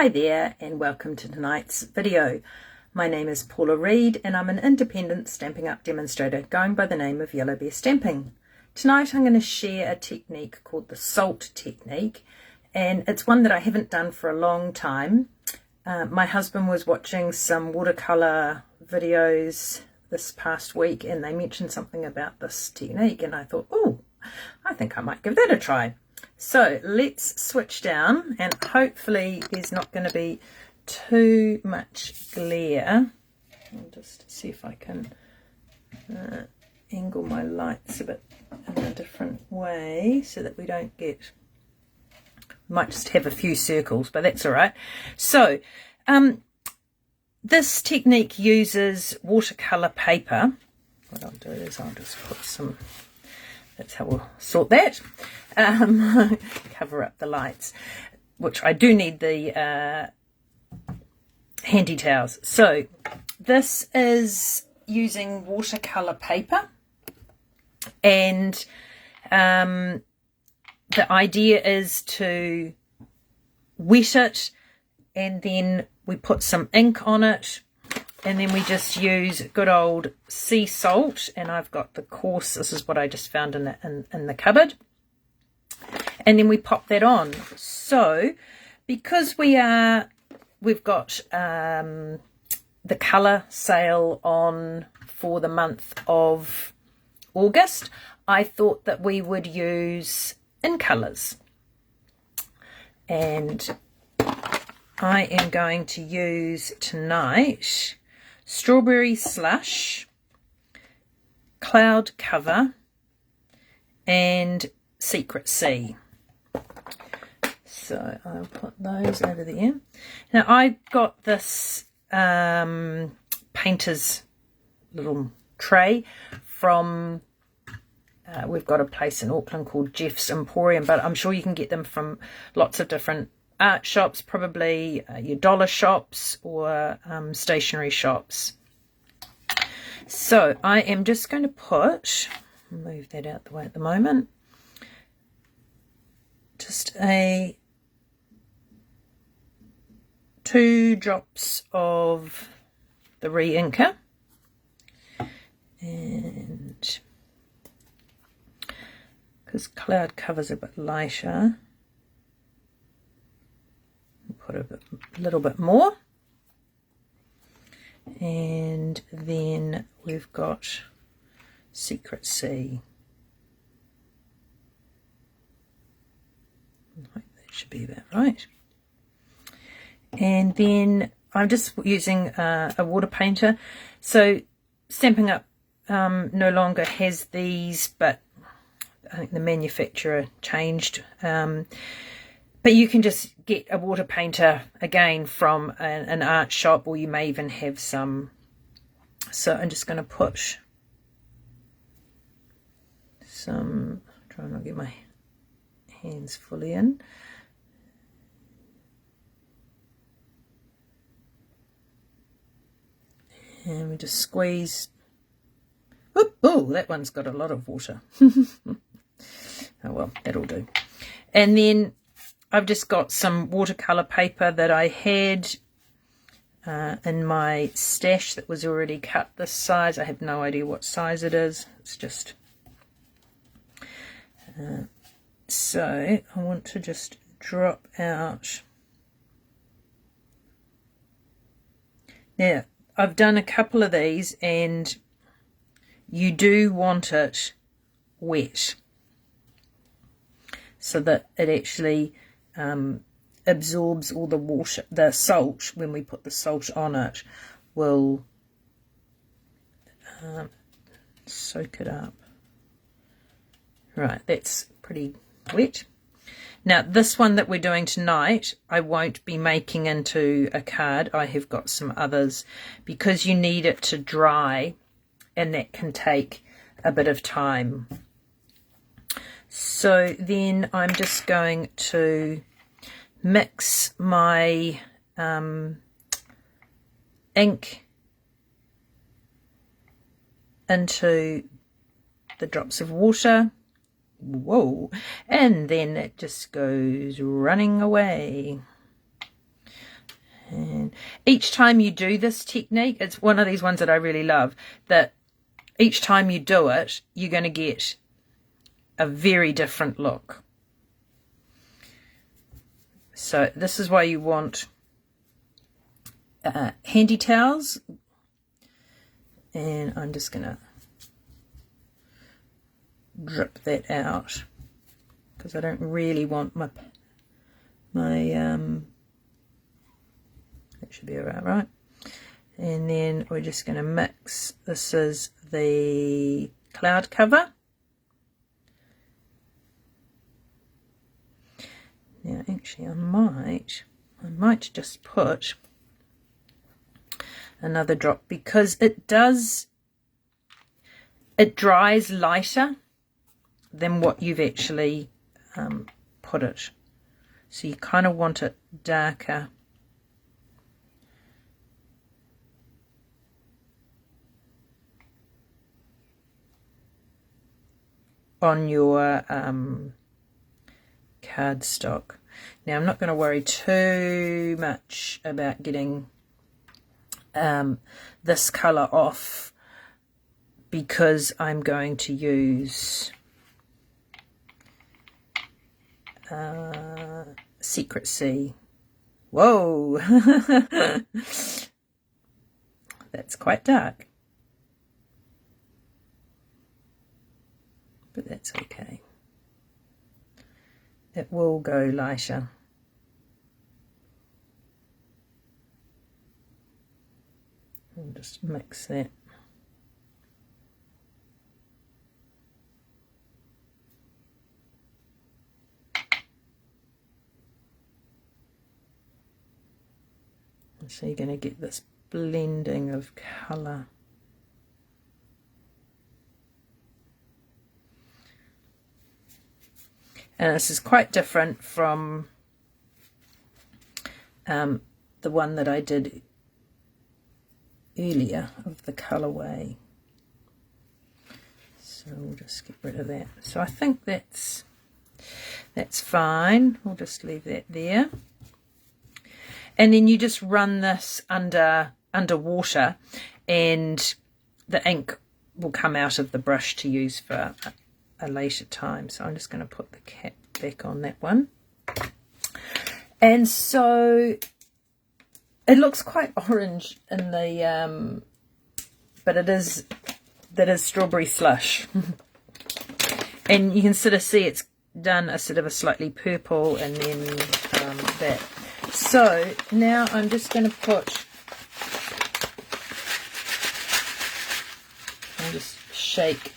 Hi there and welcome to tonight's video. My name is Paula Reed and I'm an independent Stampin' Up demonstrator going by the name of Yellow Bear Stamping. Tonight I'm going to share a technique called the salt technique, and it's one that I haven't done for a long time. My husband was watching some watercolour videos this past week and they mentioned something about this technique, and I thought, oh, I think I might give that a try. So let's switch down, and hopefully there's not going to be too much glare. I'll just see if I can angle my lights a bit in a different way so that we don't get, might just have a few circles, but that's all right. So this technique uses watercolour paper. What I'll do is I'll just put some, that's how we'll sort that. Cover up the lights, which I do need the handy towels. So this is using watercolour paper, and the idea is to wet it and then we put some ink on it, and then we just use good old sea salt, and I've got the coarse, this is what I just found in the cupboard, and then we pop that on. So because we've got the colour sale on for the month of August, I thought that we would use in colours, and I am going to use tonight Strawberry Slush, Cloud Cover, and Secret Sea. So I'll put those over there. Now I got this painter's little tray from, we've got a place in Auckland called Jeff's Emporium, but I'm sure you can get them from lots of different art shops, probably your dollar shops or stationery shops. So I am just going to move that out the way at the moment, just 2 drops of the re-inker, and because Cloud Cover's a bit lighter, put a little bit more, and then we've got Secret Sea. I think that should be about right. And then I'm just using a water painter. So Stampin' Up no longer has these, but I think the manufacturer changed. But you can just get a water painter again from an art shop, or you may even have some. So I'm just going to put some, try not to get my hands fully in. And we just squeeze. Oh, that one's got a lot of water. Oh well, that'll do. And then I've just got some watercolour paper that I had in my stash that was already cut this size. I have no idea what size it is. It's just... so I want to just drop out. Now, I've done a couple of these, and you do want it wet so that it actually absorbs all the water. The salt, when we put the salt on it, will soak it up. Right, that's pretty wet. Now this one that we're doing tonight, I won't be making into a card. I have got some others, because you need it to dry, and that can take a bit of time. So then I'm just going to mix my ink into the drops of water. Whoa, and then it just goes running away. And each time you do this technique, it's one of these ones that I really love, that each time you do it, you're going to get a very different look. So this is why you want handy towels. And I'm just going to drip that out because I don't really want my that should be about right. And then we're just going to mix. This is the cloud cover. Now actually I might just put another drop because it dries lighter than what you've actually put it. So you kind of want it darker. On your cardstock. Now I'm not going to worry too much about getting this colour off because I'm going to use Secret Sea. Whoa! That's quite dark. But that's okay. It will go lighter. I'll just mix that. So you're going to get this blending of colour. And this is quite different from the one that I did earlier of the colourway. So we'll just get rid of that. So I think that's fine. We'll just leave that there. And then you just run this under water and the ink will come out of the brush to use for a later time. So I'm just going to put the cap back on that one. And so it looks quite orange in the but that is strawberry slush. And you can sort of see it's done a sort of a slightly purple and then that. So now I'm just going to I'll just shake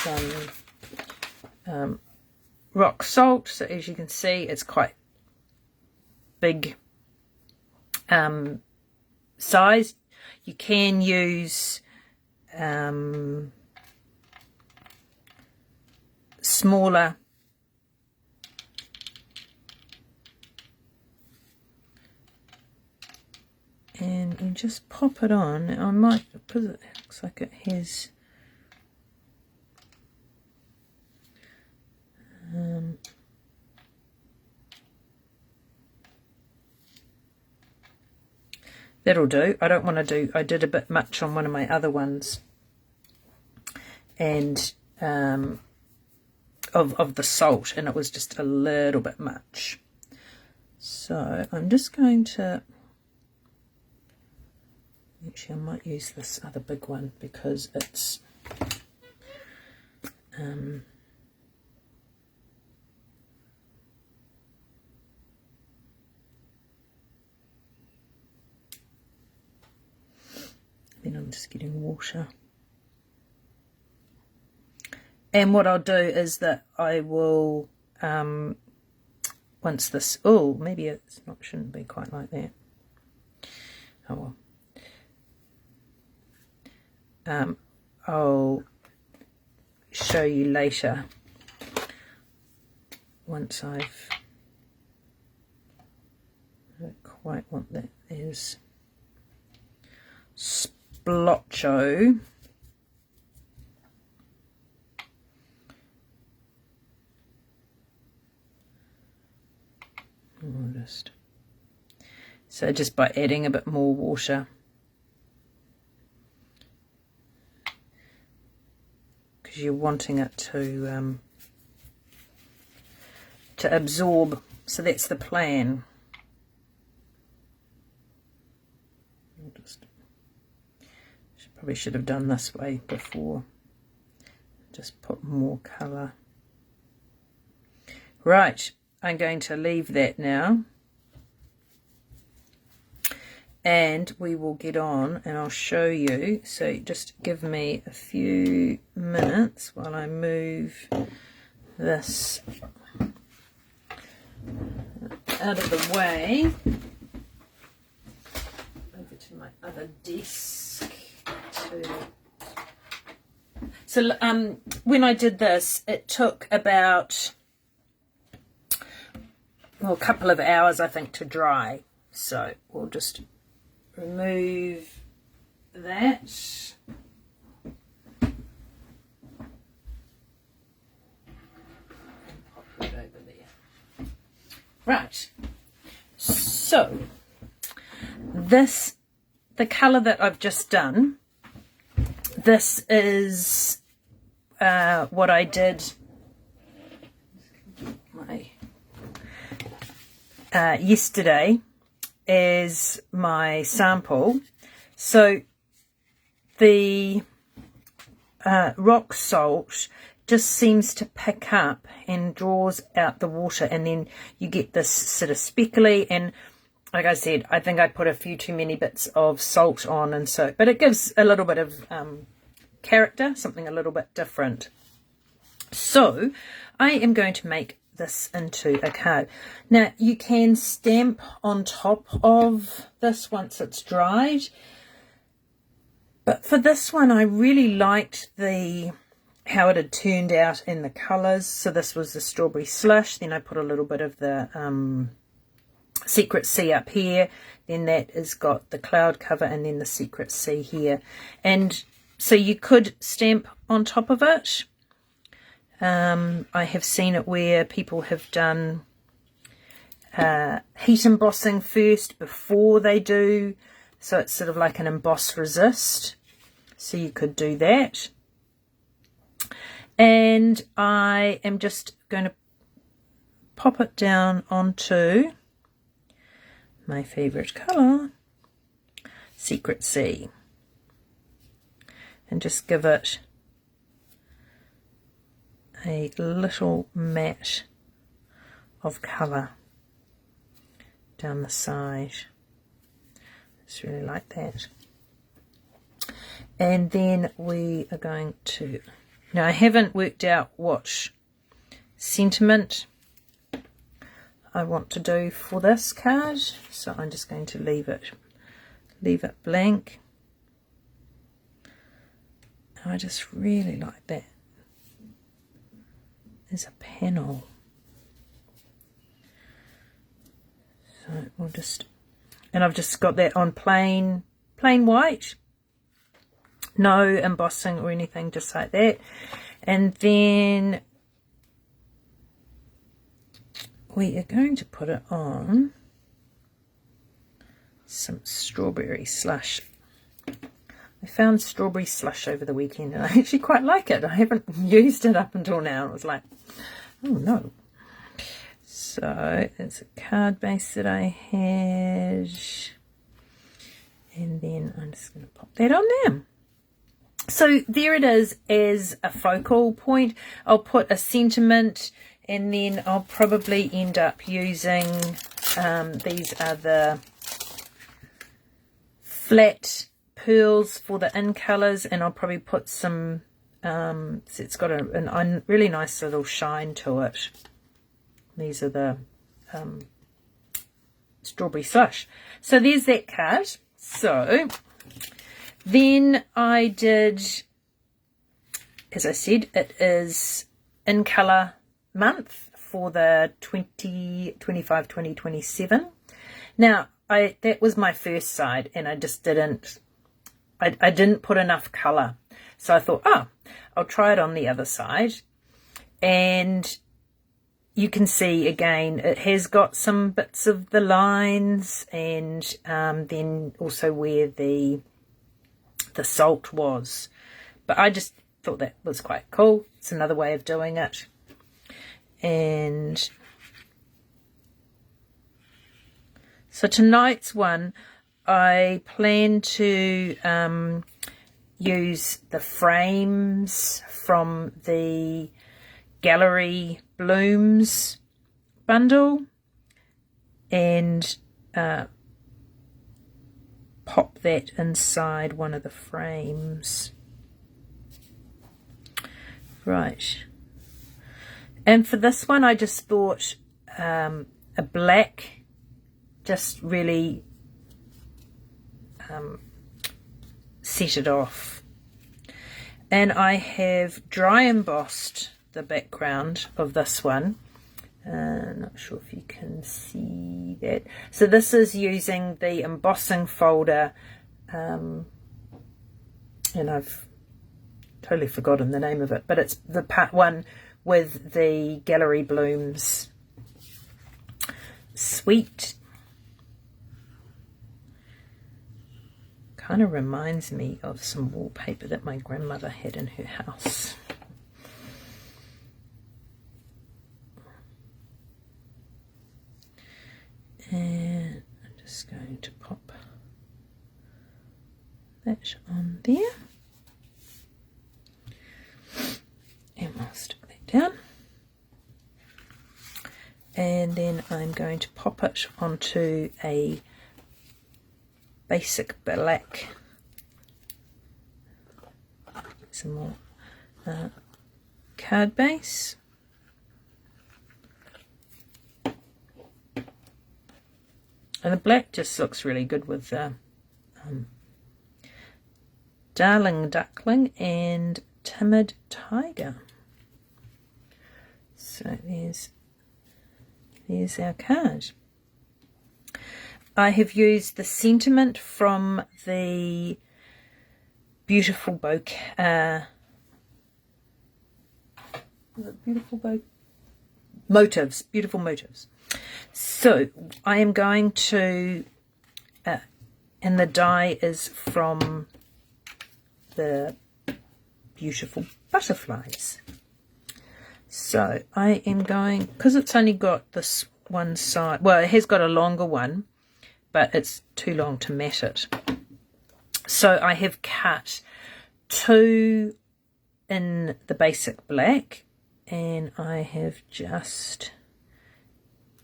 some rock salt. So as you can see, it's quite big size. You can use smaller and you just pop it on. I might, because it looks like it has that'll do. I don't want to do, I did a bit much on one of my other ones and of the salt, and it was just a little bit much. So I'm just going to, actually I might use this other big one because it's then I'm just getting water. And what I'll do is that I will once this, oh, maybe it's not, shouldn't be quite like that. Oh well. I'll show you later once I don't quite want that. There's splotcho. I'll just So just by adding a bit more water. Because you're wanting it to absorb. So that's the plan. Probably should have done this way before. Just put more colour. Right, I'm going to leave that now. And we will get on and I'll show you. So just give me a few minutes while I move this out of the way. Over to my other desk. So when I did this, it took about a couple of hours, I think, to dry. So we'll just remove that. And pop it over there. Right. So the colour that I've just done, this is what I did yesterday as my sample. So the rock salt just seems to pick up and draws out the water, and then you get this sort of speckly, and like I said, I think I put a few too many bits of salt on, and so, but it gives a little bit of character, something a little bit different. So I am going to make this into a card. Now you can stamp on top of this once it's dried, but for this one I really liked how it had turned out in the colours. So this was the strawberry slush, then I put a little bit of the Secret Sea up here, then that has got the cloud cover, and then the Secret Sea here. And so you could stamp on top of it. I have seen it where people have done heat embossing first before they do, so it's sort of like an emboss resist, so you could do that. And I am just going to pop it down onto my favourite colour, Secret Sea, and just give it a little mat of colour down the side. Just really like that. And then we are going to, now I haven't worked out what sentiment I want to do for this card, so I'm just going to leave it blank. I just really like that as a panel. So we'll just, and I've just got that on plain white, no embossing or anything, just like that. And then we are going to put it on some strawberry slush. I found strawberry slush over the weekend and I actually quite like it. I haven't used it up until now. It was like, oh no. So it's a card base that I had. And then I'm just going to pop that on there. So there it is as a focal point. I'll put a sentiment, and then I'll probably end up using, these are the flat pearls for the in colours, and I'll probably put some, so it's got a really nice little shine to it. These are the strawberry slush. So there's that card. So then I did, as I said, it is in colour month for the 2025 2027. Now that was my first side, and I just didn't put enough colour, so I thought, I'll try it on the other side. And you can see again it has got some bits of the lines, and then also where the salt was. But I just thought that was quite cool. It's another way of doing it. And so tonight's one, I plan to use the frames from the Gallery Blooms bundle and pop that inside one of the frames. Right. And for this one, I just thought a black just really set it off. And I have dry embossed the background of this one. Not sure if you can see that. So this is using the embossing folder, and I've totally forgotten the name of it, but it's the part one with the Gallery Blooms suite. Kind of reminds me of some wallpaper that my grandmother had in her house. And I'm just going to pop that on there. And I'll stick that down. And then I'm going to pop it onto a basic black, some more card base. And the black just looks really good with the Darling Duckling and Timid Tiger. So there's our card. I have used the sentiment from the beautiful motives. So I am going to, and the die is from the beautiful butterflies. So I am going, because it's only got this one side, well, it has got a longer one, but it's too long to mat it. So I have cut 2 in the basic black, and I have just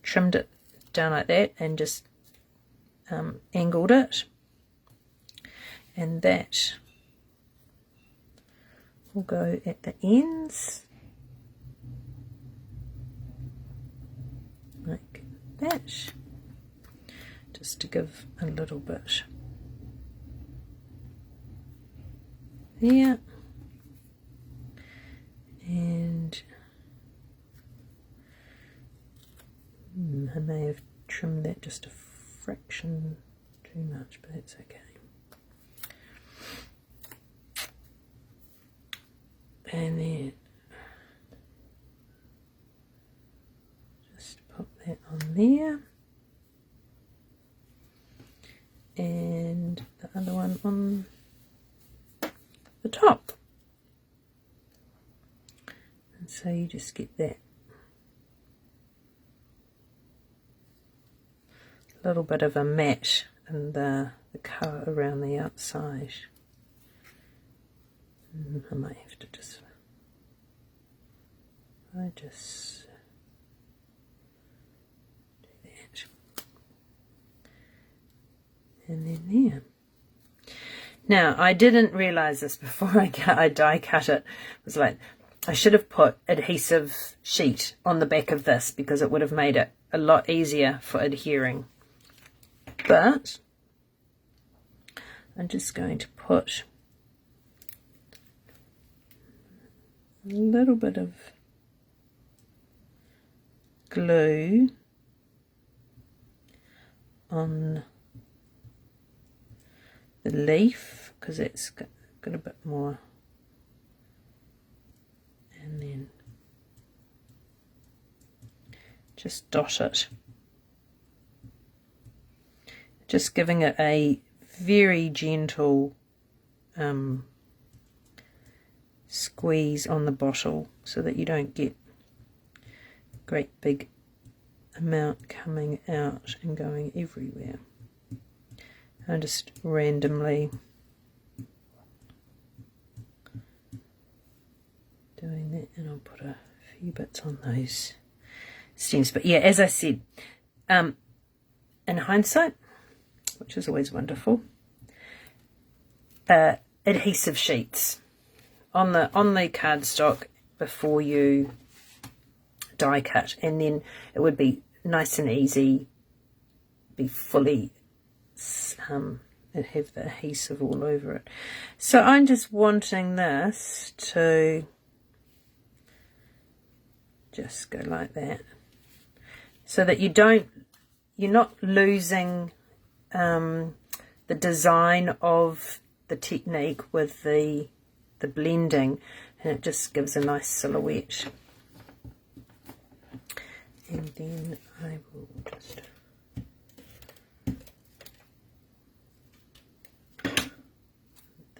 trimmed it down like that and just angled it, and that will go at the ends like that, just to give a little bit there. And I may have trimmed that just a fraction too much, but it's okay. And then just pop that on there, and the other one on the top. And so you just get that little bit of a matte and the colour around the outside. I might have to just do that, and then there. Now I didn't realise this before I die cut it. It was like, I should have put adhesive sheet on the back of this, because it would have made it a lot easier for adhering. But I'm just going to put a little bit of glue on the leaf, because it's got a bit more, and then just dot it. Just giving it a very gentle squeeze on the bottle so that you don't get great big amount coming out and going everywhere. And just randomly doing that, and I'll put a few bits on those stems. But yeah, as I said, in hindsight, which is always wonderful, adhesive sheets on the cardstock before you die cut, and then it would be nice and easy, be fully and have the adhesive all over it. So I'm just wanting this to just go like that, so that you're not losing the design of the technique with the blending, and it just gives a nice silhouette. And then I will just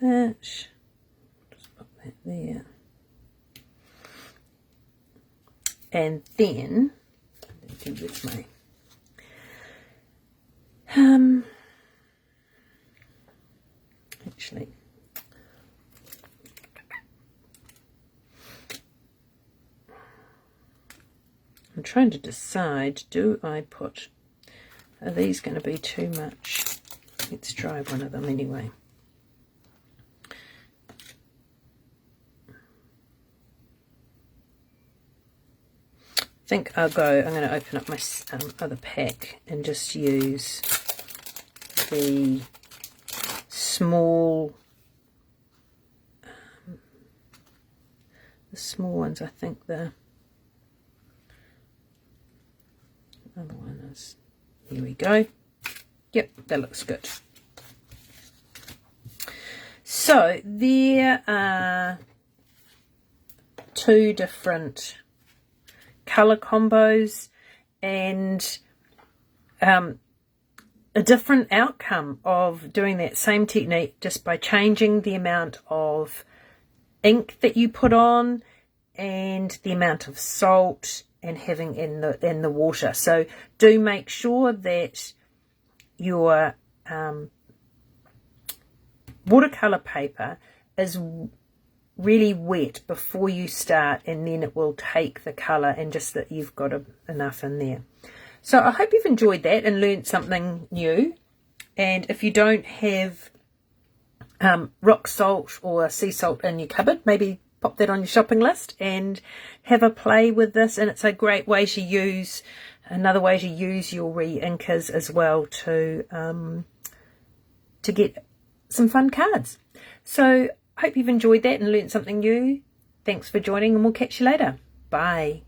just put that there, and then with my actually I'm trying to decide, do I put, are these going to be too much? Let's try one of them anyway. I think I'm going to open up my other pack and just use the small ones. I think the other one is, here we go. Yep, that looks good. So there are two different colour combos and a different outcome of doing that same technique just by changing the amount of ink that you put on and the amount of salt and having in the water. So do make sure that your watercolour paper is really wet before you start, and then it will take the colour, and just that you've got enough in there. So I hope you've enjoyed that and learned something new. And if you don't have rock salt or sea salt in your cupboard, maybe pop that on your shopping list and have a play with this. And it's a great way to use, another way to use your re-inkers as well to get some fun cards. So hope you've enjoyed that and learnt something new. Thanks for joining, and we'll catch you later. Bye.